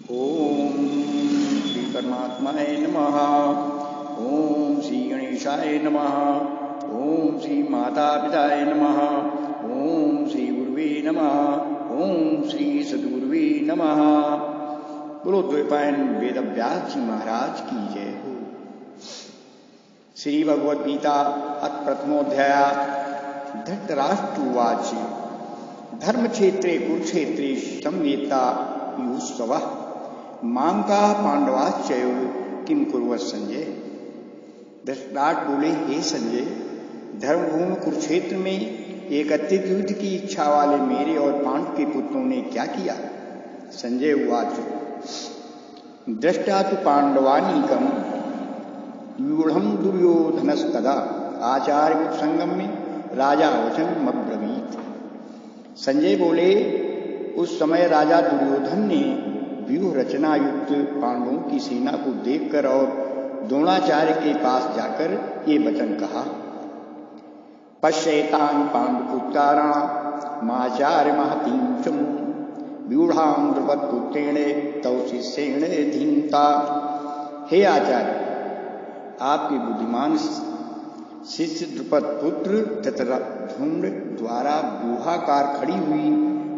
ओम श्री परमात्माय नमः। ओम श्री गणेशाय नमः। ओम श्री माता पिताय नमः। ओम श्री गुरुवे नमः। ओम श्री सद्गुरुवे नमः। बोलो द्वैपायन वेद व्यास जी महाराज की जय हो। श्री भगवद गीता अथ प्रथमोध्याय। धृतराष्ट्रोवाच धर्म क्षेत्रे कुरुक्षेत्रे संवेता युस्तवः मां का पांडवाश्चैव किम कुर्वत संजय। धृतराष्ट्र बोले, हे संजय, धर्मभूमि कुरुक्षेत्र में एक अत्यधिक युद्ध की इच्छा वाले मेरे और पांडव के पुत्रों ने क्या किया। संजय उवाच दृष्टा तु पांडवानीकम व्यूढ़म दुर्योधनस्तदा आचार्य संगम में राजा वचन अब्रवीत। संजय बोले, उस समय राजा दुर्योधन ने व्यूह रचना युक्त पांडवों की सेना को देखकर और द्रोणाचार्य के पास जाकर ये वचन कहा। पश्येतान् पांडुपुत्राणाम् माचार्य महतीं चमू व्यूढ़ां द्रुपदपुत्रेण तौ शिष्येण धीमता। हे आचार्य, आपके बुद्धिमान शिष्य द्रुपद पुत्र धृतराष्ट्र द्वारा व्यूहाकार खड़ी हुई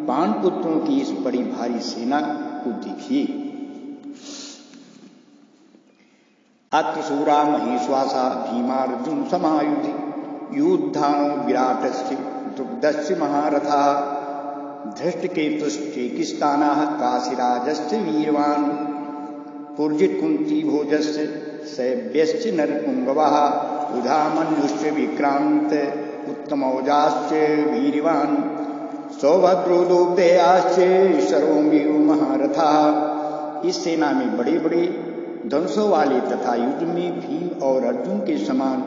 पांडुपुत्रों की इस बड़ी भारी सेना को देखिए। अत्र शूरा महेश्वासा भीमार्जुन समायुधि युद्धानो विराटस्य द्रुपदस्य महारथा धृष्टकेतुश्चेकिस्तानाः काशीराजस्य वीरवान् पुर्जित कुंती भोजस्य सैव्यश्च नरपुंगवः युधामन्युश्च विक्रांत उत्तमौजाश्च वीरवान् सौभद्रो दोग्धेयाश्च सर्वमेव महारथा। इस सेना में बड़े बड़े धनुषों वाले तथा युद्ध में भीम और अर्जुन के समान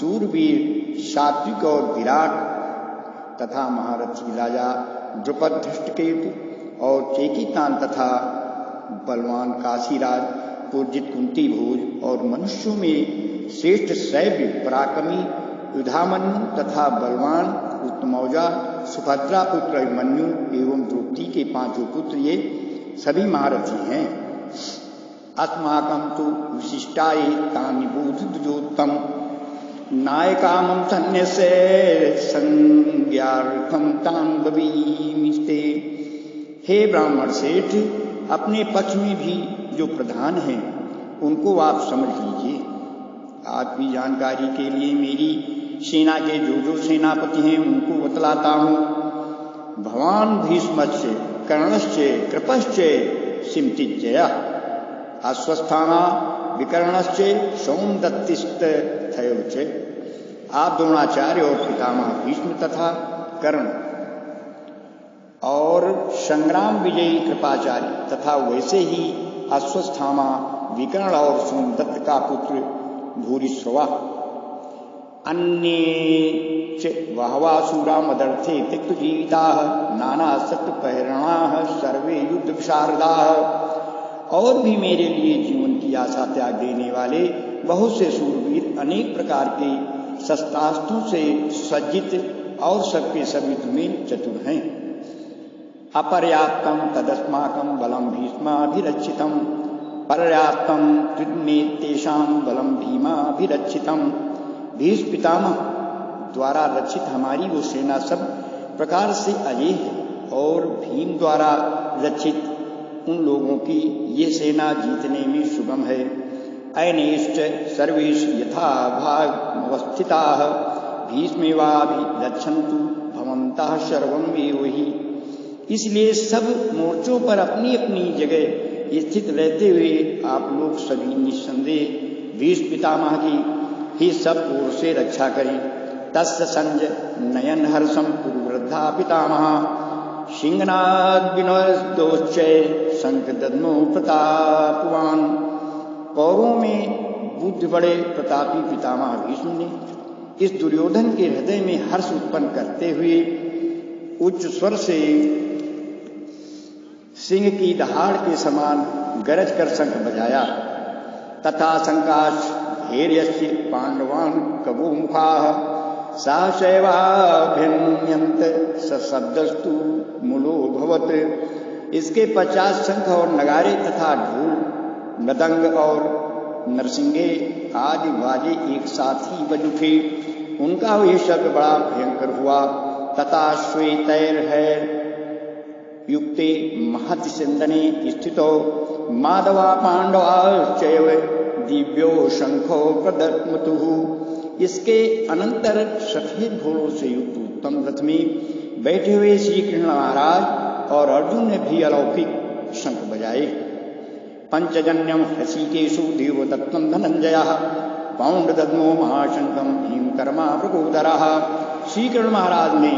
सूरवीर सात्विक और विराट तथा महारथी राजा द्रुपद धृष्टकेतु और चेकितान तथा बलवान काशीराज पुर्जित कुंती भोज और मनुष्यों में श्रेष्ठ सैव्य पराक्रमी युधामन्यु तथा बलवान उत्तमौजा सुभद्रा पुत्र अभिमन्यु एवं द्रौपदी के पांचों पुत्र ये सभी महारथी हैं। अस्माकं तु विशिष्टाय तानि बोधुजोत्तम नायकामं सन्न्यस्य संज्ञार्थं तान् ब्रवीमिस्ते। हे ब्राह्मण सेठ, अपने पक्ष में भी जो प्रधान हैं उनको आप समझ लीजिए। आपकी जानकारी के लिए मेरी सेना के जो सेनापति हैं उनको बतलाता हूं। भवान भीष्मश्च कर्णश्च कृपश्च सिमतिज्जयः अश्वस्थामा विकर्णश्च सौमदत्तिश्च थयोच। आप द्रोणाचार्य और पितामह भीष्म तथा कर्ण और संग्राम विजयी कृपाचार्य तथा वैसे ही अश्वस्थामा विकर्ण और सोमदत्त का पुत्र भूरिश्रवा अन्ये च बहवासुरा मदर्थे त्यक्तजीविताः नाना सत्पहरणाः सर्वे युद्ध विशारदाः। और भी मेरे लिए जीवन की आशा त्याग देने वाले बहुत से सूरवीर अनेक प्रकार के शस्त्रास्त्रों से सज्जित और सबके सब युद्ध में चतुर हैं। अपर्याप्तम तदस्माकं बलम भीष्माभिरक्षितम पर्याप्तम त्रिमेव तेषां बलम भीमाभिरक्षितम। भीष्म पितामह द्वारा रक्षित हमारी वो सेना सब प्रकार से अजेय है और भीम द्वारा रक्षित उन लोगों की ये सेना जीतने में सुगम है। अनेश्च सर्वेश यथा भागमवस्थिताः भीष्मेवाभिरक्षन्तु भवन्तः सर्वमेव हि। इसलिए सब मोर्चों पर अपनी अपनी जगह स्थित रहते हुए आप लोग सभी निस्संदेह भीष्म पितामह की ही सब ओर से रक्षा करें। तस्य संजय नयन हर्षम कुरुवृद्धा पितामह सिंहनाद विनोदोच्चय शंखदद्मो प्रतापवान। कौरवों में बुद्ध बड़े प्रतापी पितामह भीष्म ने इस दुर्योधन के हृदय में हर्ष उत्पन्न करते हुए उच्च स्वर से सिंह की दहाड़ के समान गरज कर शंख बजाया। तथा संकाश धैर्यस्य पांडवान् कवो मुखाः सहसैवाभ्यन्यन्त सशब्दस्तु मूलो भवत्। इसके 50 शंख और नगारे तथा ढोल, मृदंग और नरसिंगे आदि बाजे एक साथ ही बज उठे। उनका वह शब्द बड़ा भयंकर हुआ। तथा श्वेतैर्है युक्ते महतिसंदने स्थितो माधवा पांडवाश्चैव दिव्यो शंखो प्रदत्मतुः। इसके अनंतर सफेद घोड़ों से युक्त उत्तम रथ में बैठे हुए श्री कृष्ण महाराज और अर्जुन ने भी अलौकिक शंख बजाए। पंचजन्यम हृषिकेशु देवदत्तम धनंजयः पौंड्रदद्मो महाशंखम भीमकर्मा प्रकोदरः। श्री कृष्ण महाराज ने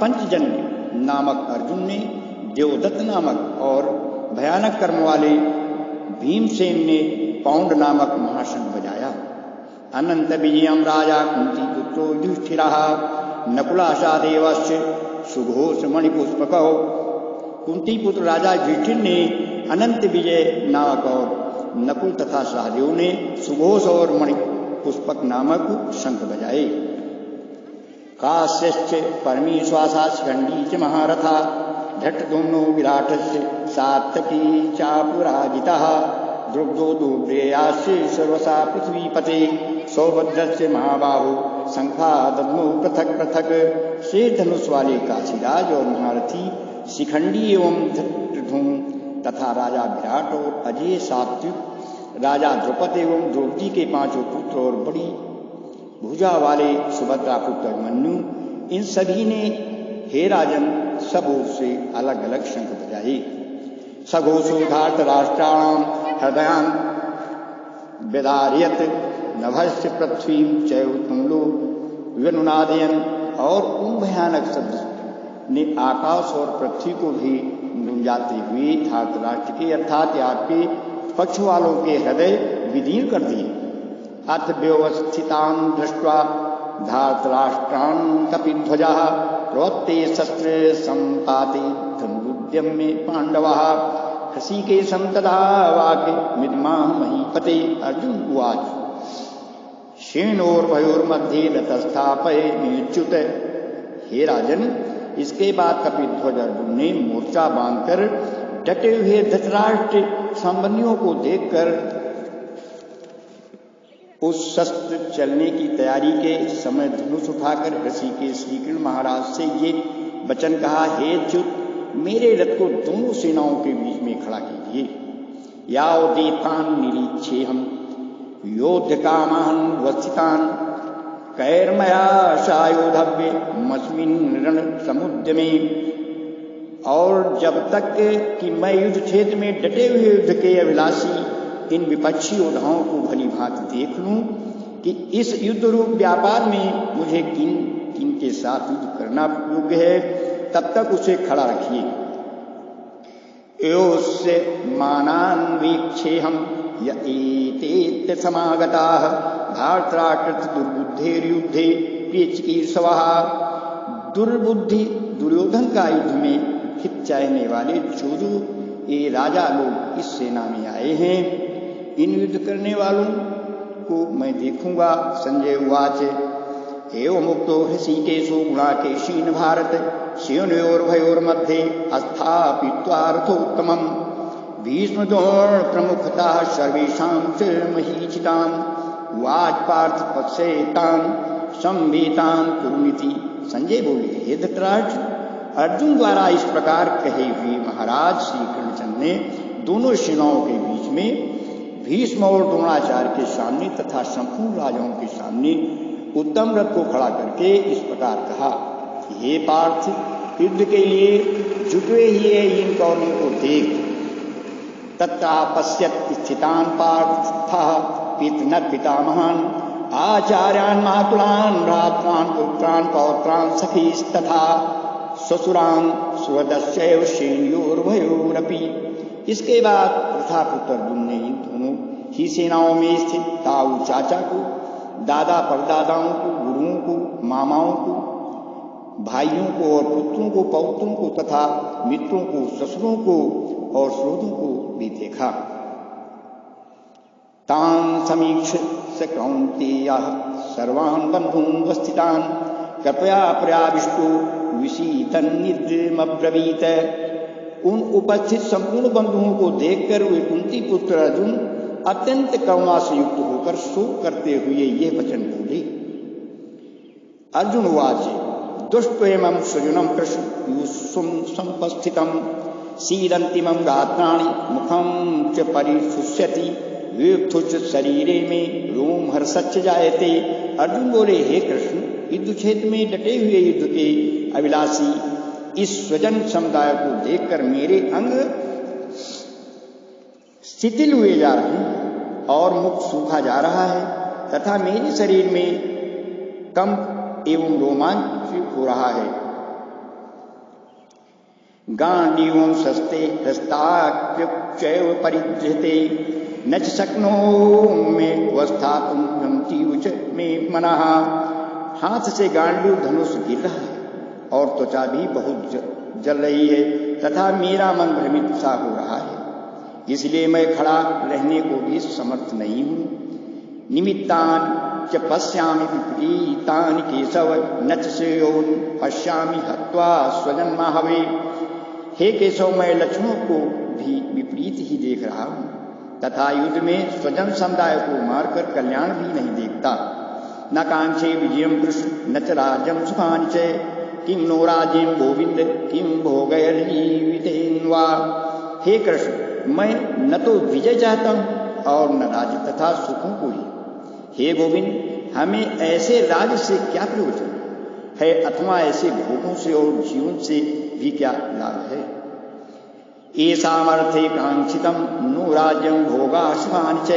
पंचजन्य नामक अर्जुन ने, देवदत्त नामक और भयानक कर्म वाले भीमसेन ने पौंड नामक महाशंख बजाया। अनंत विजयम राजा कुंती पुत्रो युधिष्ठिरः नकुलाशादेवस्य सुघोष मणिपुष्पकौ। कुंती पुत्र राजा युधिष्ठिर ने अनंत विजय नामक और नकुल तथा सहदेव ने सुघोष और मणिपुष्पक नामक शंख बजाए। काश्यश्च परमेश्वासाश्च खंडी च महारथा धट्टधुम्नो विराटस्य सात्तकी चापुराजितः द्रुग्धो दुर्ग्रेयास्य सर्वसा पृथ्वीपते सौभद्रस्य महाबाहु शंखा दद्मो पृथक पृथक। शेर धनुष वाले काशीराज और महारथी शिखंडी एवं धट्टधूम तथा राजा विराट और अजय सात्विक राजा द्रुपद एवं द्रौपदी के 5 पुत्र और बड़ी भुजा वाले सुभद्रा पुत्र अभिमन्यु, इन सभी ने हे राजन सब ओर से अलग अलग शंख बजाए। सघोषो धार्तराष्ट्राणाम हृदयान विदार्यत नभस्य पृथ्वी चैव तुमलो विनुनादयन। और उन भयानक शब्द ने आकाश और पृथ्वी को भी गुंजाते हुए धार्तराष्ट्र के अर्थात आपके पक्ष वालों के हृदय विदीर्ण कर दिए। अथ व्यवस्थितान् दृष्ट्वा धार्तराष्ट्रान् कपिध्वजः प्रोत्ते शस्त्र संपाते धनुरुद्यम्य पांडवः हृषिकेशं तदा वाक्य मिद्मां महीपते। अर्जुन उवाच श्रेणोर्भयोर्मध्ये रथस्थापयन्निच्युत। हे राजन, इसके बाद कपिध्वज अर्जुन ने मोर्चा बांधकर डटे हुए धृतराष्ट्र संबंधियों को देखकर उस शस्त्र चलने की तैयारी के समय धनुष उठाकर ऋषिकेश श्री कृष्ण महाराज से ये वचन कहा, हे च्युत, मेरे रथ को दोनों सेनाओं के बीच में खड़ा कीजिए। यावदेतान् निरीक्षेऽहं योद्ध कामान् वस्थितान् कैर्मया सायोधव्ये मस्मिन् रण समुद्यमे। और जब तक कि मैं युद्ध क्षेत्र में डटे हुए युद्ध के अभिलाषी इन विपक्षी योद्धाओं को भली भांति देख लूं कि इस युद्ध रूप व्यापार में मुझे किन किन के साथ युद्ध करना योग्य है, तब तक उसे खड़ा रखिए। योस्य मानान्वीक्षेऽहं य एतेऽत्र समागताः धार्तराष्ट्र दुर्बुद्धेर्युद्धे प्रियचिकीर्षवः। दुर्बुद्धि दुर्योधन का युद्ध में हित चाहने वाले जो ये राजा लोग इस सेना में आए हैं, इन युद्ध करने वालों को मैं देखूंगा। संजय उवाच एवं मुक्तो हृषिकेशो गुणाकेशीन भारत सेनयोर्भयोर्मध्ये अस्थापित्वा रथोत्तमम् भीष्म द्रोण प्रमुखतः सर्वेषां च महीचितान् उवाच पार्थ पक्षेतान् संवेतान् कुरुनिति। संजय बोले, हे धृतराष्ट्र, अर्जुन द्वारा इस प्रकार कहे हुए महाराज श्री कृष्णचंद्र ने दोनों सेनाओं के बीच में भीष्म और द्रोणाचार्य के सामने तथा संपूर्ण राजाओं के सामने उत्तम रथ को खड़ा करके इस प्रकार कहा, हे पार्थ, युद्ध के लिए जुटे हुए इन कौरवों को देख। तत्र पश्यत् स्थितान् पार्थः पितृ पितामहान् आचार्यान् मातुलान् भ्रातॄन् पुत्रान् पौत्रान् सखीस्तथा ससुरान् स्वदस्यैव सेनयोर्भयोरपि। इसके बाद प्रथापुत्र अर्जुन ने इन दोनों ही सेनाओं में स्थित ताऊ चाचा को, दादा परदादाओं को, गुरुओं को, मामाओं को, भाइयों को और पुत्रों को, पौत्रों को तथा मित्रों को, ससुरों को और श्रोतों को भी देखा। तान् समीक्ष स कौन्तेयः सर्वान् बन्धून् वस्थितान् कृपया पर्याविष्टो विषीदन्निद्रमब्रवीत। उन उपस्थित संपूर्ण बंधुओं को देखकर वे कुंती पुत्र अर्जुन अत्यंत करुणा से युक्त होकर शोक करते हुए ये वचन बोले। अर्जुन उवाच दुष्टोऽयं स्वजनं कृष्ण संपस्थितं सीदन्ति मम गात्राणि मुखं च परिशुष्यति वियुक्तुश्च शरीरे में रोम हर्षश्च जायते। अर्जुन बोले, हे कृष्ण, युद्ध क्षेत्र में डटे हुए युद्ध के अभिलाषी इस स्वजन समुदाय को देखकर मेरे अंग शिथिल हुए जा रहे हैं और मुख सूखा जा रहा है तथा मेरे शरीर में कंप एवं रोमांच हो रहा है। गांडीवं शस्ते हस्ताक्यैव परिधृते न च शक्नोमि अवस्थातुं भ्रमतीव च मे मनः। हाथ से गांडीव धनुष गिर रहा है और त्वचा भी बहुत जल रही है तथा मेरा मन भ्रमित सा हो रहा है, इसलिए मैं खड़ा रहने को भी समर्थ नहीं हूँ। निमित्तानि च पश्यामि विपरीतानि केशव न च श्रेयोन् पश्यामि हत्वा स्वजन्माहवे। हे केशव, मैं लक्षणों को भी विपरीत ही देख रहा हूँ तथा युद्ध में स्वजन समुदाय को मारकर कल्याण भी नहीं देखता। न कांक्षे विजयं कृष्ण न च राज्यं सुखानि च किं नो राज्यं गोविंद किं भोगैर्जीवितेन वा। हे कृष्ण, मैं न तो विजय चाहता हूँ और न राज्य तथा सुखों को ही। हे गोविंद, हमें ऐसे राज्य से क्या प्रयोजन है अथवा ऐसे भोगों से और जीवन से भी क्या लाभ है। येषामर्थे कांक्षितं नो राज्यं भोगा सुखानि च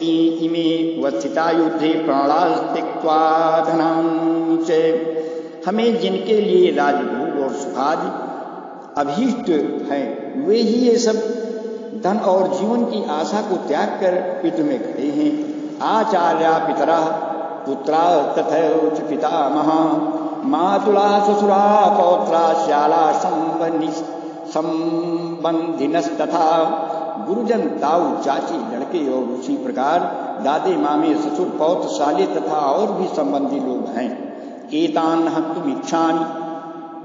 इमे वस्थिता युद्धे प्राणान् त्यक्त्वा धनानि च। हमें जिनके लिए राजभोग और सुखादि अभीष्ट हैं वे ही ये सब धन और जीवन की आशा को त्याग कर युद्ध में खड़े हैं। आचार्या पितरा पुत्रा तथैव च पितामहा मातुला ससुरा पौत्रा श्याला संबंधिनस्तथा। गुरुजन ताऊ चाची लड़के और उसी प्रकार दादे मामे ससुर पौत्र साले तथा और भी संबंधी लोग हैं। एतान् हन्तुमिच्छामि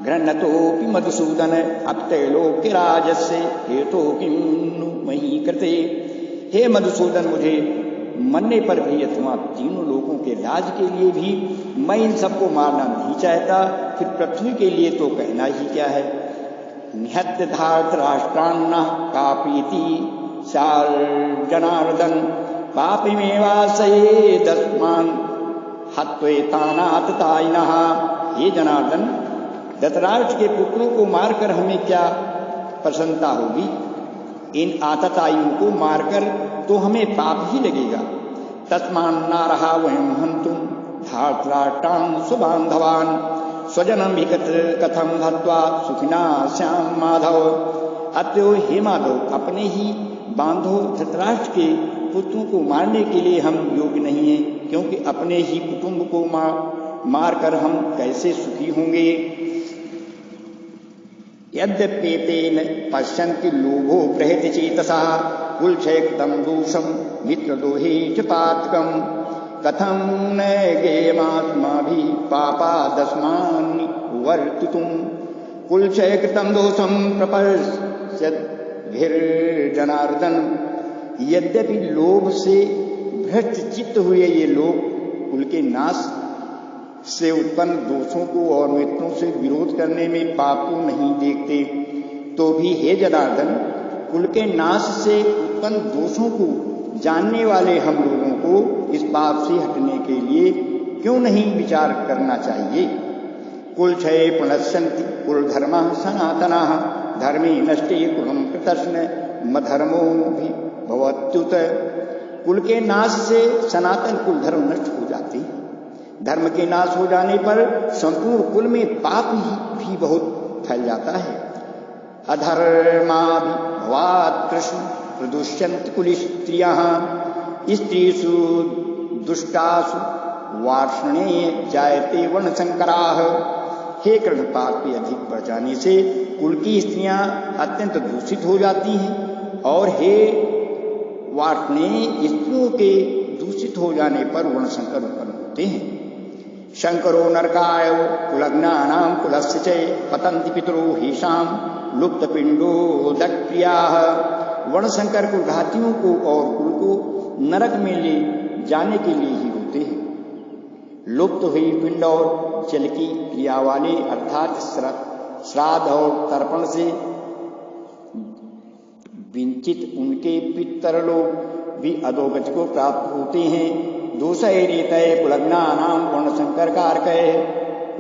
घृणतोऽपि मधुसूदन अप्यलोक्यराजस्य हेतो किं नु मयि कृते। हे मधुसूदन, मुझे मरने पर भी अथवा तीनों लोगों के राज के लिए भी मैं इन सबको मारना नहीं चाहता, फिर पृथ्वी के लिए तो कहना ही क्या है। निहत्य धार्तराष्ट्रान्नः कापीति सार जनार्दन पापमेवाश्रयेदस्मान् हत्वेतानाततायिनः। हे जनार्दन, धृतराष्ट्र के पुत्रों को मारकर हमें क्या प्रसन्नता होगी। इन आतताइयों को मारकर तो हमें पाप ही लगेगा। तस्मान्नारहा वयं हन्तुं धार्तराष्ट्रान् सुबान्धवान् स्वजनं हि कथं हत्वा सुखिना स्याम माधव। अतएव हे माधव, अपने ही बांधो धृतराष्ट्र के पुत्रों को मारने के लिए हम योग्य नहीं हैं, क्योंकि अपने ही कुटुंब को मारकर हम कैसे सुखी होंगे। यद्यप्येतेन पश्यन्ति लोभो बृहति चेतसा कुलक्षयकृतं दोषं मित्रद्रोहे च पातकं कथं न गेयमात्माभिः पापादस्मान् वर्तितुं। कुलक्षयकृतं दोषं प्रपश्यद्भिर्जनार्दन। यद्यपि लोभ से भ्रष्ट चित्त हुए ये लोग कुल के नाश से उत्पन्न दोषों को और मित्रों से विरोध करने में पाप को नहीं देखते, तो भी हे जनार्दन, कुल के नाश से उत्पन्न दोषों को जानने वाले हम लोगों को इस पाप से हटने के लिए क्यों नहीं विचार करना चाहिए। कुल क्षये प्रणश्यन्ति कुल धर्मः सनातनः धर्मे नष्टे कुलं कृतस्न मधर्मो भी भवत्युत। कुल के नाश से सनातन कुल धर्म नष्ट हो जाते हैं। धर्म के नाश हो जाने पर संपूर्ण कुल में पाप भी बहुत फैल जाता है। अधर्माभिभवात् कृष्ण प्रदुष्यन्ति कुल स्त्रियः स्त्रीषु दुष्टासु वार्ष्णेय जायते वर्णशंकराः। हे कृष्ण, पाप के अधिक बढ़ जाने से कुल की स्त्रियां अत्यंत दूषित हो जाती हैं और हे वार्ष्णेय, स्त्रियों के दूषित हो जाने पर वर्णशंकर उत्पन्न होते हैं। शंकरो नरकाय कुलज्ञानां कुलस्य च पतन्ति पितरो हेषां लुप्त पिंडो दक्रिया। वर्णशंकर कुल घातियों को और कुल को नरक में ले जाने के लिए ही होते हैं। लुप्त हुई पिंड और जल की क्रिया वाले अर्थात श्राद्ध और तर्पण से विंचित उनके पितर लोग भी अधोगति को प्राप्त होते हैं। दूसरे रेतय कुलग्ना नाम वर्णशंकर कारक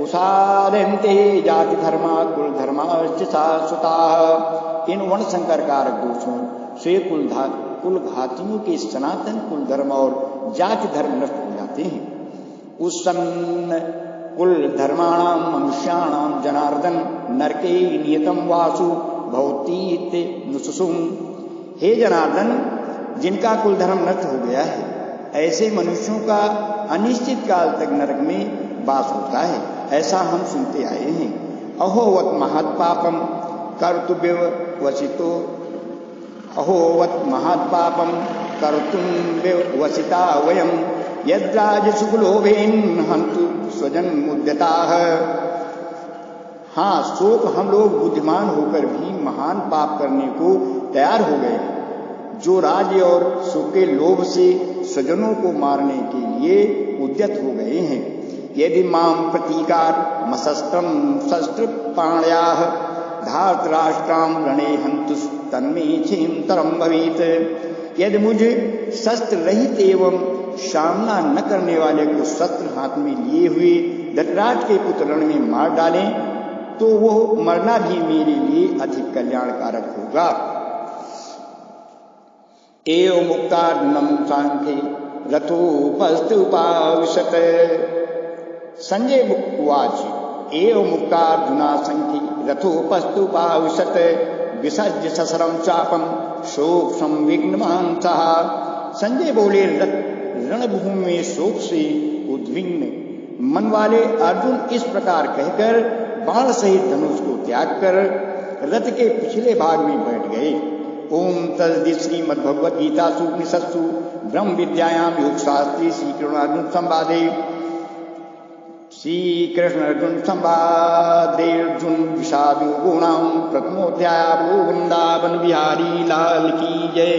उसादंते जाति धर्मा कुल धर्माश्च शाश्वताः। इन वर्णशंकर कारक दोषों से कुल घातियों के सनातन कुल धर्म और जाति धर्म नष्ट हो जाते हैं। उत्सन्न कुल धर्माणाम मनुष्याणाम जनार्दन नरके नियतम वासु भवतीत नुसुसुम। हे जनार्दन, जिनका कुल धर्म नष्ट हो गया है ऐसे मनुष्यों का अनिश्चित काल तक नरक में वास होता है, ऐसा हम सुनते आए हैं। अहोवत महत्पापम कर्तुव्यवसितो अहोवत महत्पापम कर्तुं वसिता वयम यद्राजसुकुलोभेन हंतु स्वजन मुद्यताः। हाँ, शोक हम लोग बुद्धिमान होकर भी महान पाप करने को तैयार हो गए, जो राज्य और सुख के लोभ से स्वजनों को मारने के लिए उद्यत हो गए हैं। यदि माम प्रतीकार मशस्त्रम शस्त्र पाणयाः धार्तराष्ट्राम रणे हंतु तन्मे क्षेमतरम भवेत्। यदि मुझे शस्त्र रहित एवं सामना न करने वाले को शस्त्र हाथ में लिए हुए धृतराष्ट्र के पुत्र रण में मार डालें तो वो मरना भी मेरे लिए अधिक कल्याणकारक होगा। एवं मुक्तार्जुनम सांख्ये रथोपस्थुपाविशत। संजय उवाच एवं मुक्तार्जुना सांख्ये रथोपस्थुपाविशत विसर्ज्य ससरम चापम शोक संविघ्नवान् सः। संजय बोले, रणभूमि में शोक से उद्विग्न मन वाले अर्जुन इस प्रकार कहकर बाण सहित धनुष को त्याग कर रथ के पिछले भाग में बैठ गए। ओम तस्सदिति श्रीमद्भगवद गीता उपनिषत्सु ब्रह्म विद्यायाम योग शास्त्री श्री कृष्ण अर्जुन संवादे अर्जुन विषाद योगो नाम प्रथमोऽध्याय। बोलो वृंदावन बिहारी लाल की जय,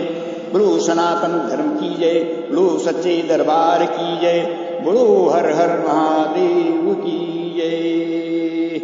बोलो सनातन धर्म की जय, बोलो सच्चे दरबार की जय, बोलो हर हर महादेव की जय।